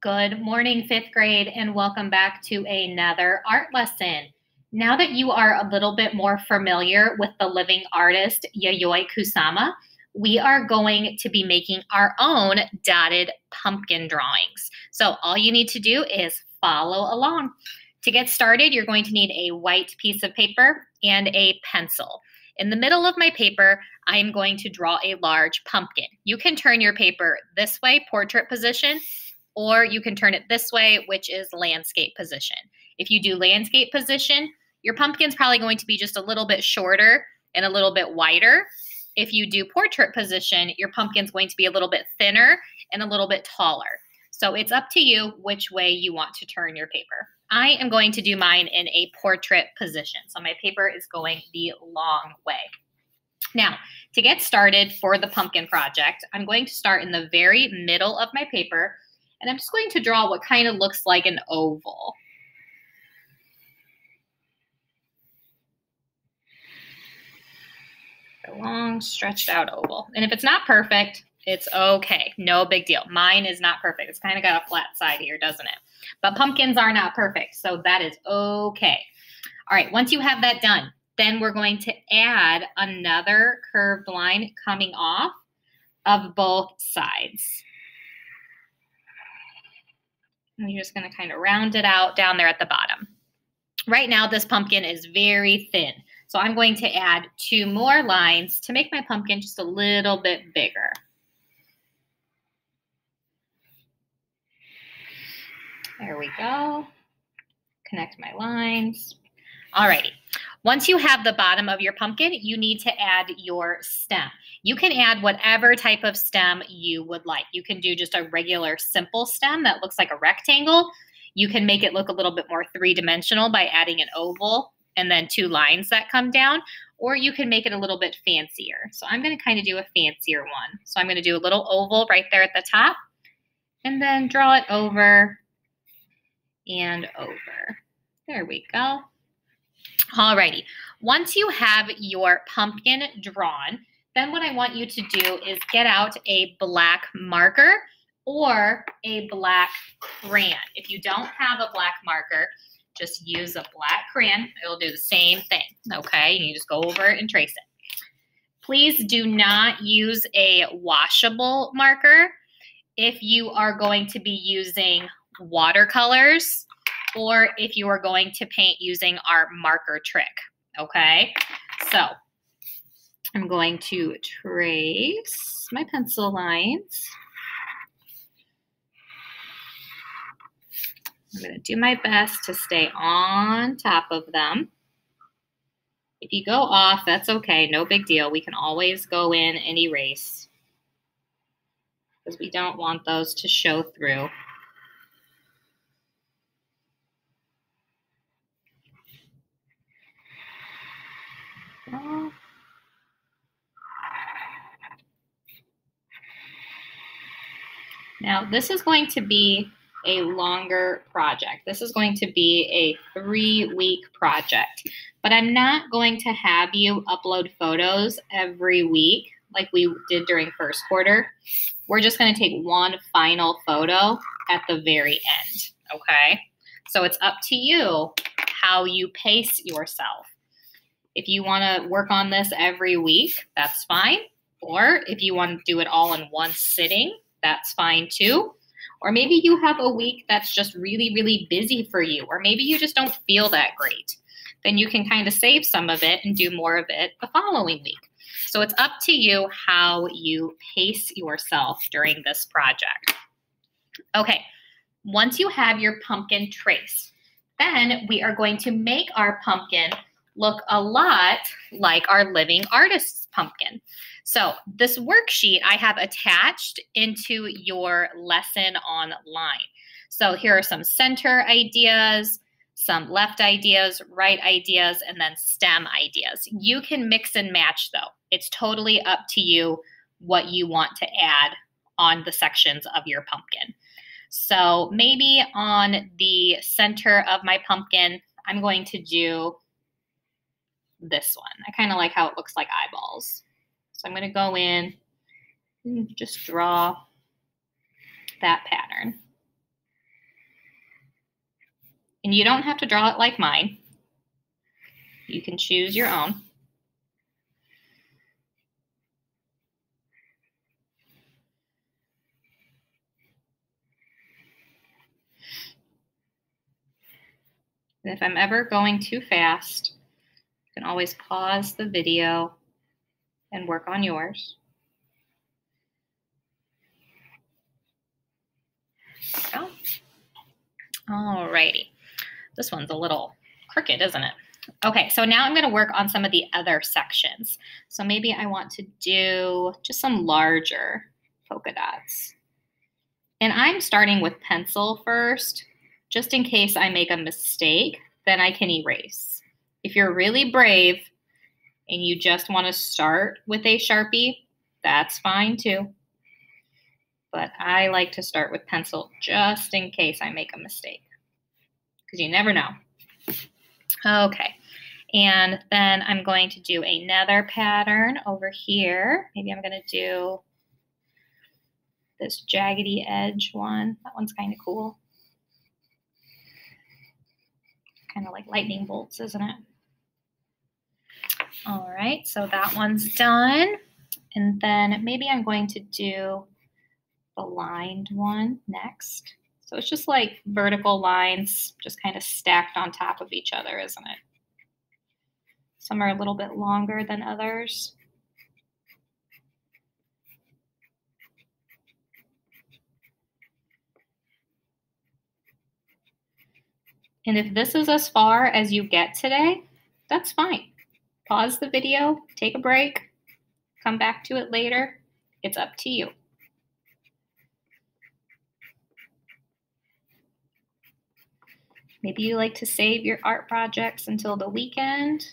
Good morning, fifth grade, and welcome back to another art lesson. Now that you are a little bit more familiar with the living artist Yayoi Kusama, we are going to be making our own dotted pumpkin drawings. So all you need to do is follow along. To get started, you're going to need a white piece of paper and a pencil. In the middle of my paper, I am going to draw a large pumpkin. You can turn your paper this way, portrait position, or you can turn it this way, which is landscape position. If you do landscape position, your pumpkin's probably going to be just a little bit shorter and a little bit wider. If you do portrait position, your pumpkin's going to be a little bit thinner and a little bit taller. So it's up to you which way you want to turn your paper. I am going to do mine in a portrait position. So my paper is going the long way. Now, to get started for the pumpkin project, I'm going to start in the very middle of my paper, and I'm just going to draw what kind of looks like an oval. A long, stretched out oval. And if it's not perfect, it's okay. No big deal. Mine is not perfect. It's kind of got a flat side here, doesn't it? But pumpkins are not perfect, so that is okay. All right, once you have that done, then we're going to add another curved line coming off of both sides. And you're just going to kind of round it out down there at the bottom. Right now, this pumpkin is very thin. So I'm going to add 2 more lines to make my pumpkin just a little bit bigger. There we go. Connect my lines. Alrighty. Once you have the bottom of your pumpkin, you need to add your stem. You can add whatever type of stem you would like. You can do just a regular simple stem that looks like a rectangle. You can make it look a little bit more three-dimensional by adding an oval and then 2 lines that come down, or you can make it a little bit fancier. So I'm going to kind of do a fancier one. So I'm going to do a little oval right there at the top and then draw it over and over. There we go. Alrighty, once you have your pumpkin drawn, then what I want you to do is get out a black marker or a black crayon. If you don't have a black marker, just use a black crayon. It'll do the same thing, okay? You just go over it and trace it. Please do not use a washable marker if you are going to be using watercolors or if you are going to paint using our marker trick, okay? So I'm going to trace my pencil lines. I'm going to do my best to stay on top of them. If you go off, that's okay, no big deal. We can always go in and erase because we don't want those to show through. Now, this is going to be a longer project. This is going to be a 3-week project, but I'm not going to have you upload photos every week like we did during first quarter. We're just going to take one final photo at the very end, okay? So it's up to you how you pace yourself. If you want to work on this every week, that's fine. Or if you want to do it all in one sitting, that's fine too. Or maybe you have a week that's just really, really busy for you, or maybe you just don't feel that great. Then you can kind of save some of it and do more of it the following week. So it's up to you how you pace yourself during this project. Okay, once you have your pumpkin traced, then we are going to make our pumpkin look a lot like our living artist's pumpkin. So this worksheet I have attached into your lesson online. So here are some center ideas, some left ideas, right ideas, and then stem ideas. You can mix and match though. It's totally up to you what you want to add on the sections of your pumpkin. So maybe on the center of my pumpkin, I'm going to do this one. I kind of like how it looks like eyeballs. So I'm going to go in and just draw that pattern. And you don't have to draw it like mine. You can choose your own. And if I'm ever going too fast, you can always pause the video and work on yours. There we go. Alrighty. This one's a little crooked, isn't it? Okay, so now I'm going to work on some of the other sections. So maybe I want to do just some larger polka dots. And I'm starting with pencil first, just in case I make a mistake, then I can erase. If you're really brave and you just want to start with a Sharpie, that's fine too. But I like to start with pencil just in case I make a mistake, because you never know. Okay, and then I'm going to do another pattern over here. Maybe I'm going to do this jaggedy edge one. That one's kind of cool. Kind of like lightning bolts, isn't it? All right, so that one's done. And then maybe I'm going to do the lined one next. So it's just like vertical lines, just kind of stacked on top of each other, isn't it? Some are a little bit longer than others. And if this is as far as you get today, that's fine. Pause the video, take a break, come back to it later. It's up to you. Maybe you like to save your art projects until the weekend.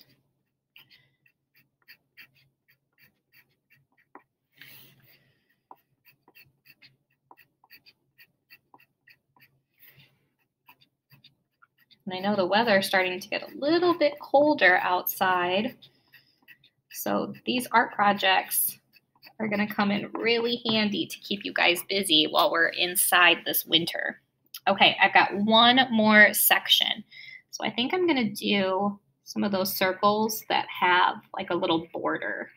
And I know the weather is starting to get a little bit colder outside. So these art projects are going to come in really handy to keep you guys busy while we're inside this winter. Okay, I've got one more section. So I think I'm going to do some of those circles that have like a little border.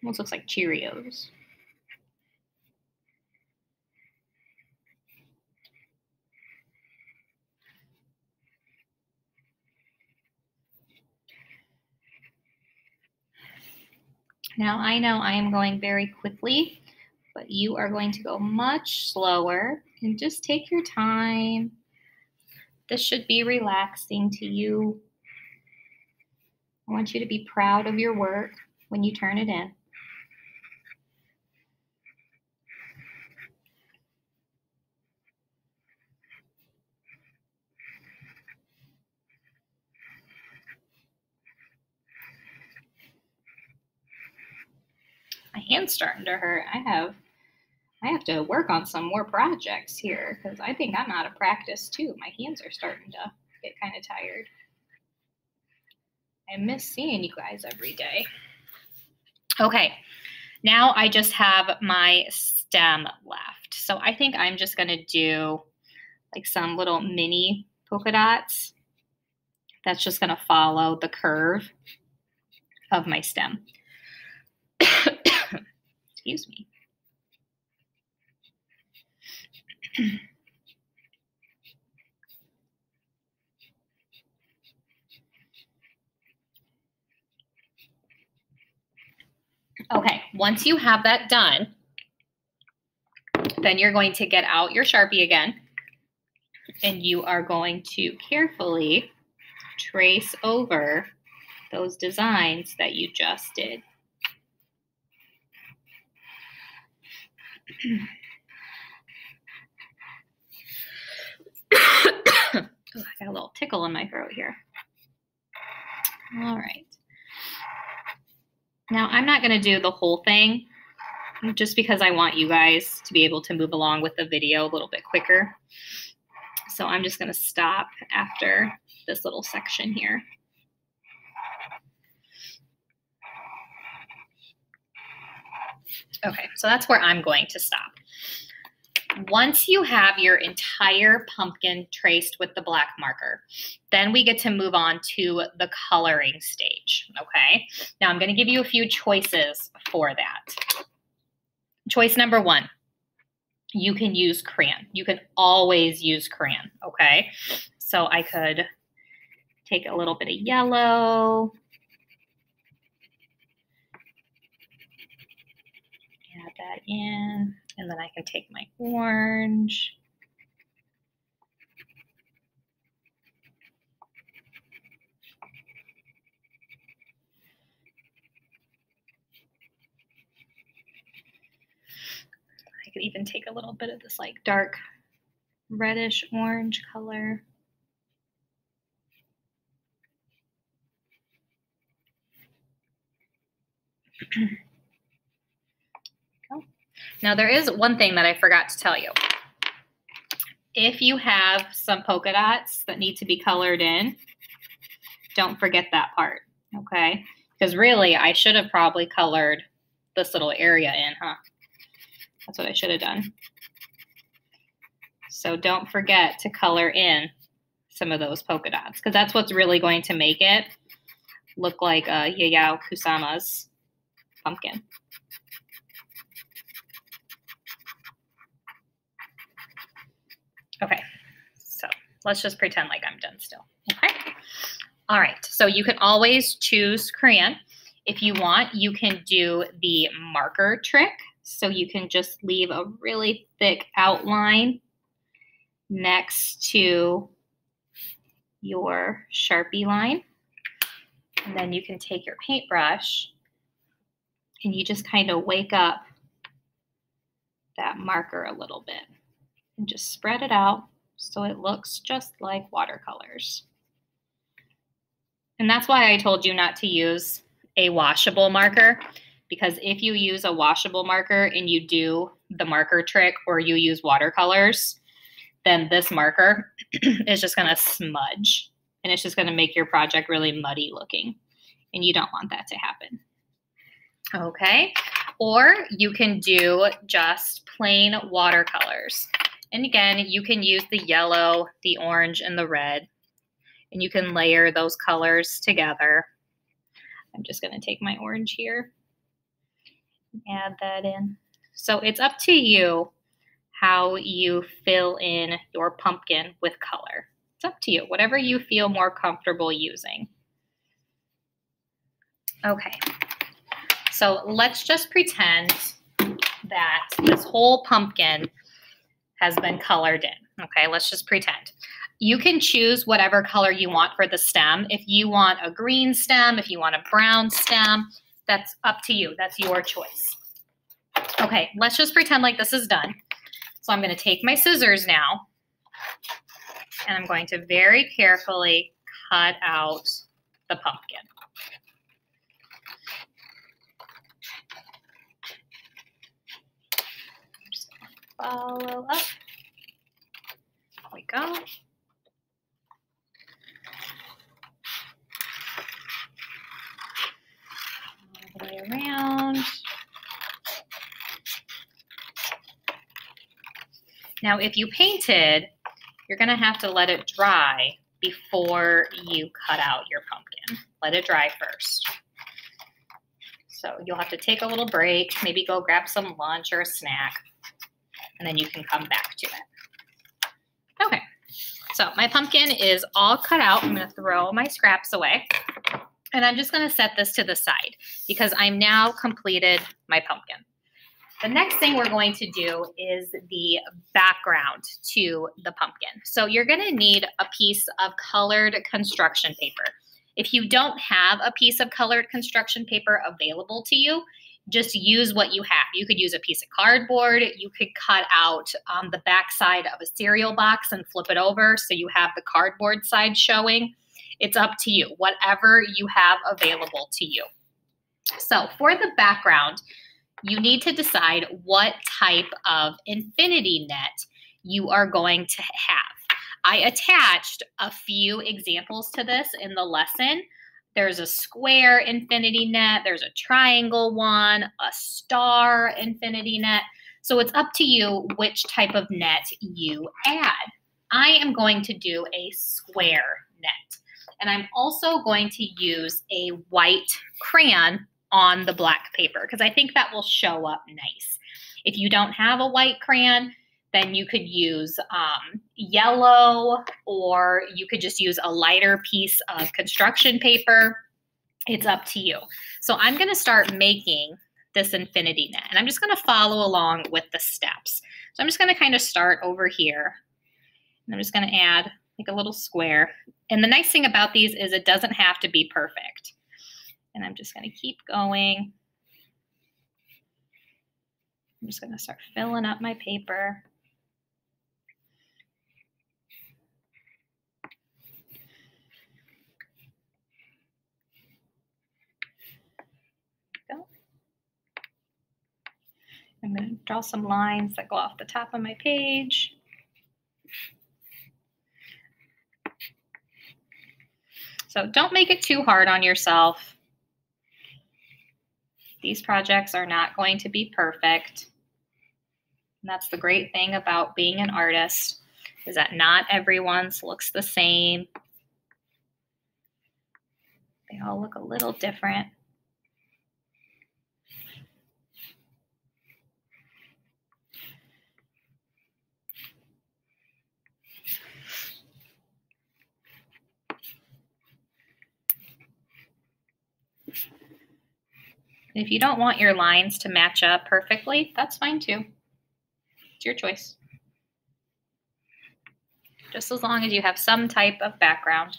Almost looks like Cheerios. Now I know I am going very quickly, but you are going to go much slower and just take your time. This should be relaxing to you. I want you to be proud of your work when you turn it in. My hand's starting to hurt. I have to work on some more projects here because I think I'm out of practice too. My hands are starting to get kind of tired. I miss seeing you guys every day. Okay, now I just have my stem left. So I think I'm just going to do like some little mini polka dots. That's just going to follow the curve of my stem. Excuse me. Okay, once you have that done, then you're going to get out your Sharpie again, and you are going to carefully trace over those designs that you just did. Oh, I got a little tickle in my throat here. All right. Now, I'm not going to do the whole thing just because I want you guys to be able to move along with the video a little bit quicker. So I'm just going to stop after this little section here. Okay, so that's where I'm going to stop. once you have your entire pumpkin traced with the black marker, then we get to move on to the coloring stage, okay? Now I'm gonna give you a few choices for that. Choice number 1, you can use crayon. You can always use crayon, okay? So I could take a little bit of yellow, add that in, and then I can take my orange. I could even take a little bit of this like dark reddish orange color. Now there is one thing that I forgot to tell you. If you have some polka dots that need to be colored in, don't forget that part, okay? Because really, I should have probably colored this little area in, huh? That's what I should have done. So don't forget to color in some of those polka dots, because that's what's really going to make it look like Yayoi Kusama's pumpkin. Okay, so let's just pretend like I'm done still, okay? All right, so you can always choose crayon. If you want, you can do the marker trick. So you can just leave a really thick outline next to your Sharpie line. And then you can take your paintbrush and you just kind of wake up that marker a little bit and just spread it out so it looks just like watercolors. And that's why I told you not to use a washable marker, because if you use a washable marker and you do the marker trick or you use watercolors, then this marker is just going to smudge and it's just going to make your project really muddy looking. And you don't want that to happen. Okay, or you can do just plain watercolors. And again, you can use the yellow, the orange, and the red, and you can layer those colors together. I'm just going to take my orange here, add that in. So it's up to you how you fill in your pumpkin with color. It's up to you, whatever you feel more comfortable using. Okay, so let's just pretend that this whole pumpkin has been colored in. Okay, let's just pretend. You can choose whatever color you want for the stem. If you want a green stem, if you want a brown stem, that's up to you. That's your choice. Okay, let's just pretend like this is done. So I'm going to take my scissors now, and I'm going to very carefully cut out the pumpkin. Just follow up. There we go. All the way around. Now, if you painted, you're going to have to let it dry before you cut out your pumpkin. Let it dry first. So you'll have to take a little break, maybe go grab some lunch or a snack, and then you can come back to it. Okay, so my pumpkin is all cut out. I'm going to throw my scraps away, and I'm just going to set this to the side because I'm now completed my pumpkin. The next thing we're going to do is the background to the pumpkin. So you're going to need a piece of colored construction paper. If you don't have a piece of colored construction paper available to you, just use what you have. You could use a piece of cardboard. You could cut out the back side of a cereal box and flip it over so you have the cardboard side showing. It's up to you, whatever you have available to you. So for the background, you need to decide what type of infinity net you are going to have. I attached a few examples to this in the lesson. There's a square infinity net, there's a triangle one, a star infinity net. So it's up to you which type of net you add. I am going to do a square net. And I'm also going to use a white crayon on the black paper because I think that will show up nice. If you don't have a white crayon, then you could use yellow, or you could just use a lighter piece of construction paper. It's up to you. So I'm going to start making this infinity net, and I'm just going to follow along with the steps. So I'm just going to kind of start over here, and I'm just going to add like a little square. And the nice thing about these is it doesn't have to be perfect. And I'm just going to keep going. I'm just going to start filling up my paper. I'm going to draw some lines that go off the top of my page. So don't make it too hard on yourself. These projects are not going to be perfect. And that's the great thing about being an artist, is that not everyone's looks the same. They all look a little different. If you don't want your lines to match up perfectly, that's fine too. It's your choice. Just as long as you have some type of background.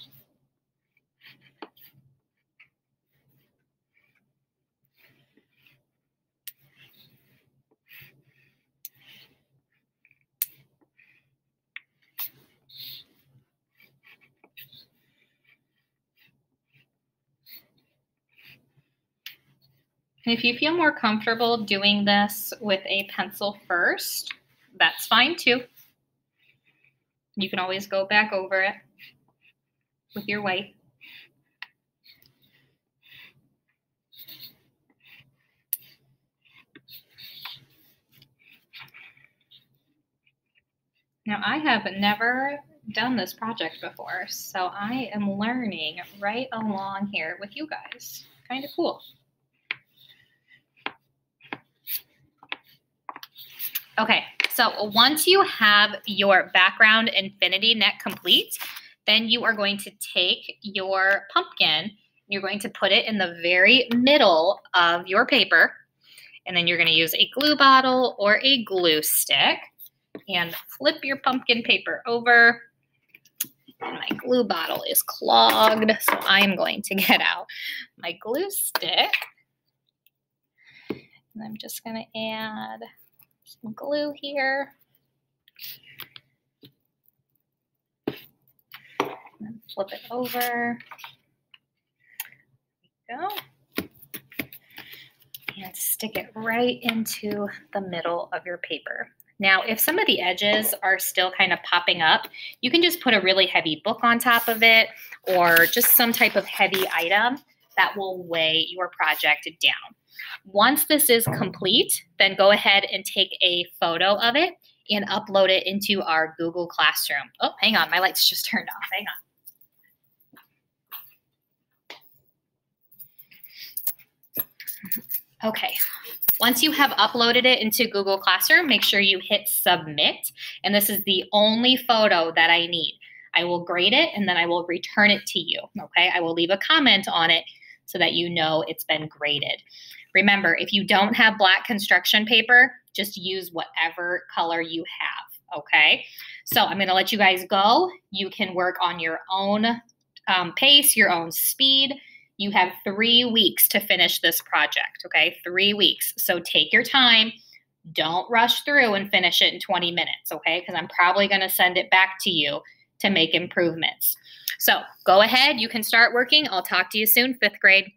And if you feel more comfortable doing this with a pencil first, that's fine too. You can always go back over it with your white. Now, I have never done this project before, so I am learning right along here with you guys. Kind of cool. Okay, so once you have your background infinity net complete, then you are going to take your pumpkin, you're going to put it in the very middle of your paper, and then you're going to use a glue bottle or a glue stick and flip your pumpkin paper over. And my glue bottle is clogged, so I'm going to get out my glue stick. And I'm just going to add some glue here. And then flip it over. There we go. And stick it right into the middle of your paper. Now, if some of the edges are still kind of popping up, you can just put a really heavy book on top of it, or just some type of heavy item that will weigh your project down. Once this is complete, then go ahead and take a photo of it and upload it into our Google Classroom. Oh, hang on, my lights just turned off. Hang on. Okay. Once you have uploaded it into Google Classroom, make sure you hit submit. And this is the only photo that I need. I will grade it and then I will return it to you. Okay, I will leave a comment on it so that you know it's been graded. Remember, if you don't have black construction paper, just use whatever color you have. Okay, so I'm going to let you guys go. You can work on your own pace, your own speed. You have 3 weeks to finish this project, okay? 3 weeks. So take your time. Don't rush through and finish it in 20 minutes, okay? Because I'm probably going to send it back to you to make improvements. So go ahead. You can start working. I'll talk to you soon, 5th grade.